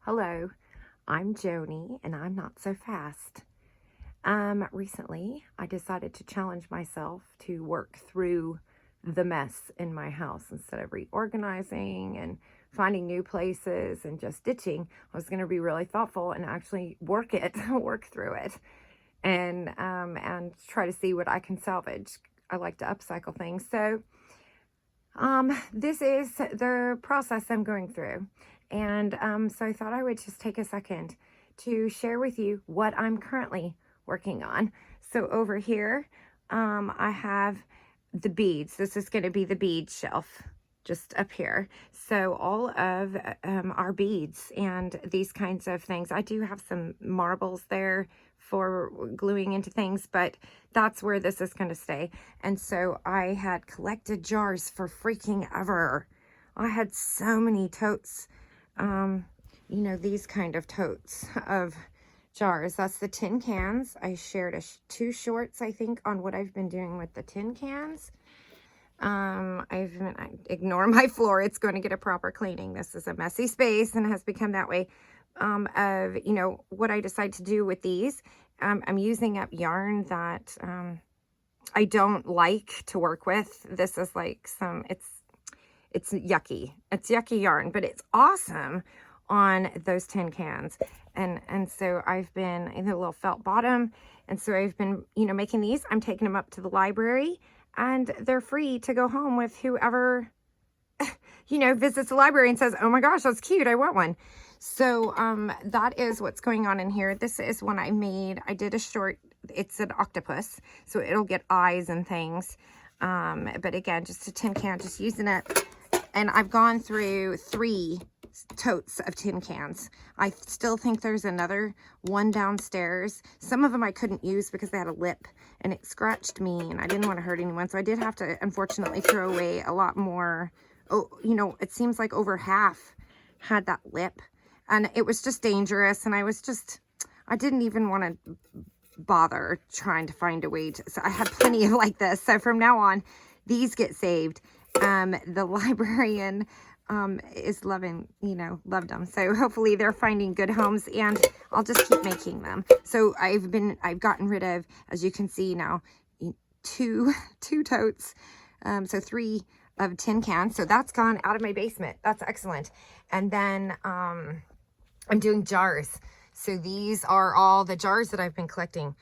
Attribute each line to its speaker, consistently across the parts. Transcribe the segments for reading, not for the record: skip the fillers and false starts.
Speaker 1: Hello, I'm Joni, and I'm not so fast. Recently, I decided to challenge myself to work through the mess in my house instead of reorganizing and finding new places and just ditching. I was going to be really thoughtful and actually work through it, and try to see what I can salvage. I like to upcycle things, so this is the process I'm going through. And so I thought I would just take a second to share with you what I'm currently working on. So over here, I have the beads. This is going to be the bead shelf just up here. So all of our beads and these kinds of things. I do have some marbles there for gluing into things, but that's where this is going to stay. And so I had collected jars for freaking ever. I had so many totes, these kind of totes of jars. That's the tin cans. I shared two shorts, I think, on what I've been doing with the tin cans. Ignore my floor. It's going to get a proper cleaning. This is a messy space and has become that way. What I decide to do with these. I'm using up yarn that I don't like to work with. This is like it's yucky. It's yucky yarn, but it's awesome on those tin cans. And so I've been in the little felt bottom. And so I've been, making these. I'm taking them up to the library and they're free to go home with whoever, visits the library and says, oh my gosh, that's cute. I want one. So that is what's going on in here. This is one I made. I did a short, it's an octopus, so it'll get eyes and things. But again, just a tin can, just using it. And I've gone through 3 totes of tin cans. I still think there's another one downstairs. Some of them I couldn't use because they had a lip and it scratched me and I didn't want to hurt anyone. So I did have to, unfortunately, throw away a lot more. Oh, it seems like over half had that lip. And it was just dangerous. And I didn't even want to bother trying to find a way to, so I had plenty of like this. So from now on, these get saved. The librarian is loved them. So hopefully they're finding good homes and I'll just keep making them. So I've gotten rid of, as you can see now, two totes. So 3 of tin cans. So that's gone out of my basement. That's excellent. And then, I'm doing jars. So these are all the jars that I've been collecting.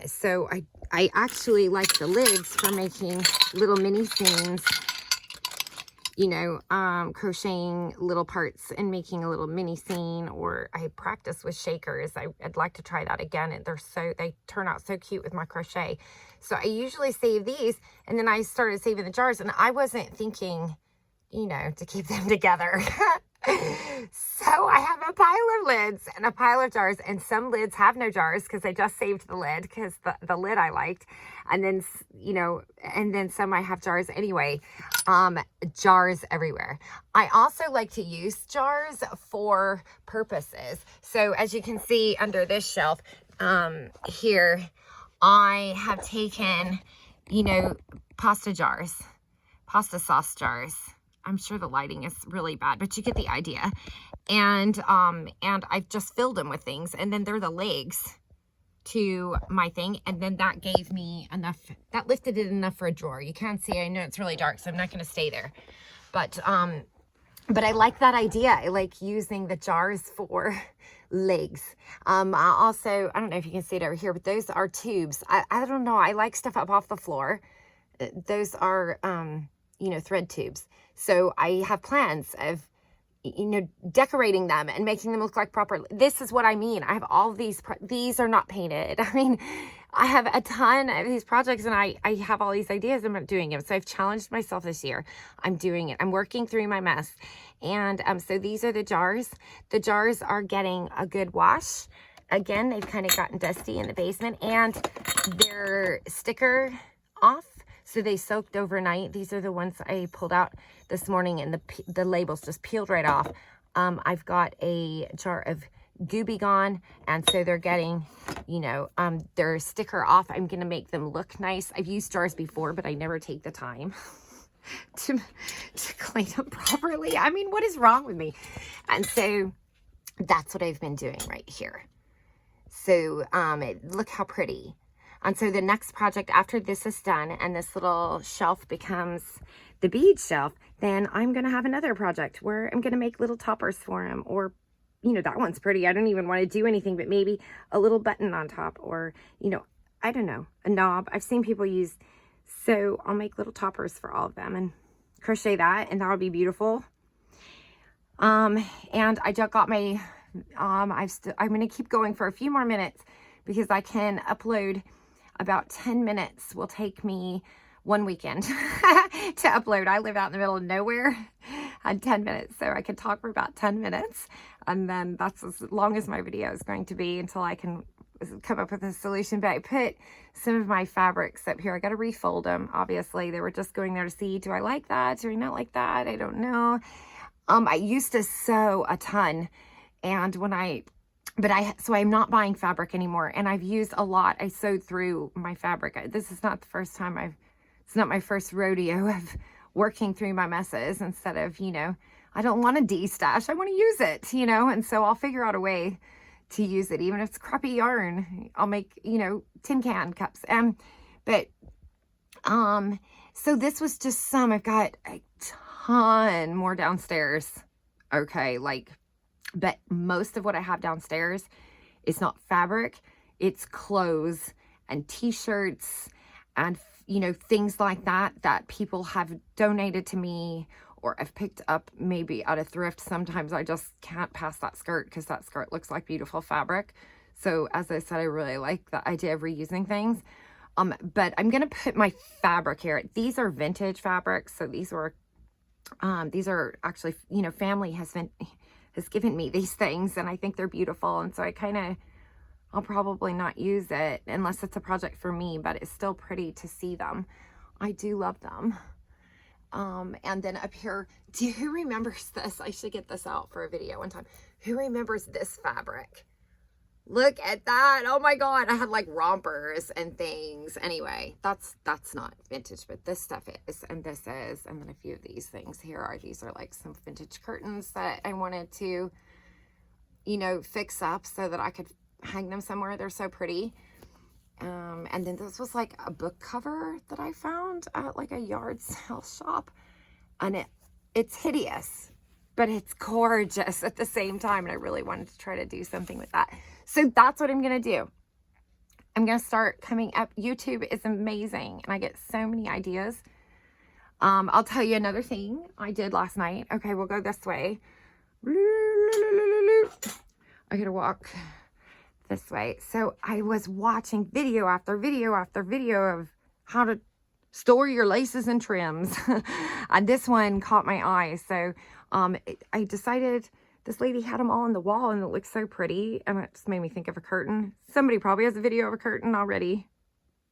Speaker 1: So I actually like the lids for making little mini scenes, crocheting little parts and making a little mini scene, or I practice with shakers. I'd like to try that again. And they turn out so cute with my crochet. So I usually save these, and then I started saving the jars, and I wasn't thinking, to keep them together. So I have a pile of lids and a pile of jars, and some lids have no jars because I just saved the lid because the lid I liked. And then, and then some I have jars anyway. Jars everywhere. I also like to use jars for purposes. So as you can see under this shelf, here, I have taken, pasta sauce jars. I'm sure the lighting is really bad, but you get the idea. And I've just filled them with things, and then they're the legs to my thing, and then that gave me enough, that lifted it enough for a drawer. You can't see, I know it's really dark, so I'm not going to stay there. But I like that idea. I like using the jars for legs. I don't know if you can see it over here, but those are tubes. I don't know. I like stuff up off the floor. Those are, thread tubes. So I have plans of, decorating them and making them look like proper. This is what I mean. I have all these are not painted. I mean, I have a ton of these projects and I have all these ideas. I'm not doing them. So I've challenged myself this year. I'm doing it. I'm working through my mess. And so these are the jars. The jars are getting a good wash. Again, they've kind of gotten dusty in the basement and they're sticker off. So they soaked overnight. These are the ones I pulled out this morning and the labels just peeled right off. I've got a jar of Gooby Gone, and so they're getting, their sticker off. I'm going to make them look nice. I've used jars before, but I never take the time to clean them properly. I mean, what is wrong with me? And so that's what I've been doing right here. So look how pretty. And so the next project after this is done and this little shelf becomes the bead shelf, then I'm going to have another project where I'm going to make little toppers for him. Or, you know, that one's pretty. I don't even want to do anything but maybe a little button on top, or, you know, I don't know, a knob. I've seen people use, so I'll make little toppers for all of them and crochet that, and that'll be beautiful. And I just got my, I'm going to keep going for a few more minutes because I can upload. About 10 minutes will take me one weekend to upload. I live out in the middle of nowhere, and 10 minutes. So I can talk for about 10 minutes. And then that's as long as my video is going to be until I can come up with a solution. But I put some of my fabrics up here. I got to refold them. Obviously, they were just going there to see, do I like that? Do I not like that? I don't know. I used to sew a ton. And so I'm not buying fabric anymore, and I've used a lot. I sewed through my fabric. This is not the first time it's not my first rodeo of working through my messes instead of, you know, I don't want to de-stash. I want to use it, you know, and so I'll figure out a way to use it. Even if it's crappy yarn, I'll make, you know, tin can cups. So this was just some. I've got a ton more downstairs. Okay, but most of what I have downstairs is not fabric. It's clothes and t-shirts and, you know, things like that that people have donated to me or have picked up maybe out of thrift. Sometimes I just can't pass that skirt because that skirt looks like beautiful fabric. So as I said, I really like the idea of reusing things. But I'm going to put my fabric here. These are vintage fabrics. So these are actually, you know, family has given me these things, and I think they're beautiful. And so I'll probably not use it unless it's a project for me, but it's still pretty to see them. I do love them. And then up here, who remembers this? I should get this out for a video one time. Who remembers this fabric? Look at that. Oh my God. I had like rompers and things. Anyway, that's not vintage, but this stuff is, and this is, and then a few of these things here these are like some vintage curtains that I wanted to, you know, fix up so that I could hang them somewhere. They're so pretty. And then this was like a book cover that I found at like a yard sale shop, and it's hideous, but it's gorgeous at the same time. And I really wanted to try to do something with that. So that's what I'm going to do. I'm going to start coming up. YouTube is amazing, and I get so many ideas. I'll tell you another thing I did last night. Okay, we'll go this way. I got to walk this way. So I was watching video after video after video of how to store your laces and trims. And this one caught my eye. So I decided this lady had them all on the wall, and it looks so pretty. And it just made me think of a curtain. Somebody probably has a video of a curtain already,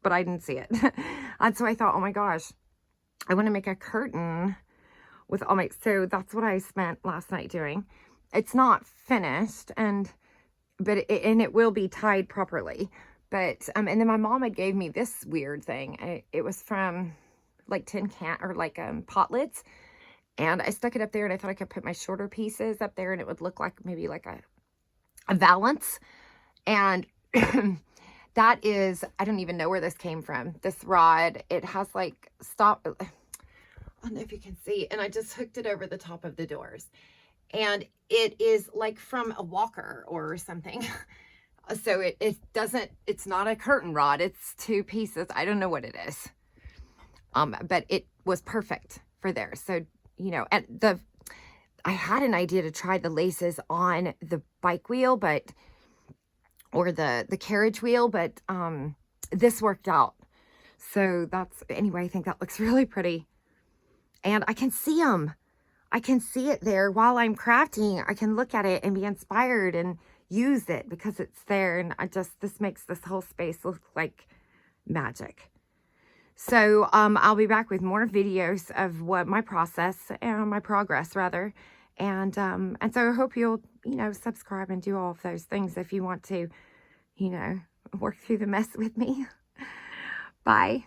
Speaker 1: but I didn't see it. And so I thought, oh my gosh, I want to make a curtain with all my, so that's what I spent last night doing. It's not finished, but it will be tied properly. But, and then my mom had gave me this weird thing. It was from like tin can, or like pot lids. And I stuck it up there, and I thought I could put my shorter pieces up there, and it would look like maybe like a valance. And that is, I don't even know where this came from. This rod, it has like I don't know if you can see, and I just hooked it over the top of the doors. And it is like from a walker or something. So it's not a curtain rod. It's two pieces. I don't know what it is. But it was perfect for there. So, you know, and I had an idea to try the laces on the bike wheel, or the carriage wheel, but this worked out. So anyway, I think that looks really pretty. And I can see them. I can see it there while I'm crafting. I can look at it and be inspired and use it because it's there. And this makes this whole space look like magic. So I'll be back with more videos of what my process and my progress rather. And so I hope you'll, you know, subscribe and do all of those things if you want to, you know, work through the mess with me. Bye.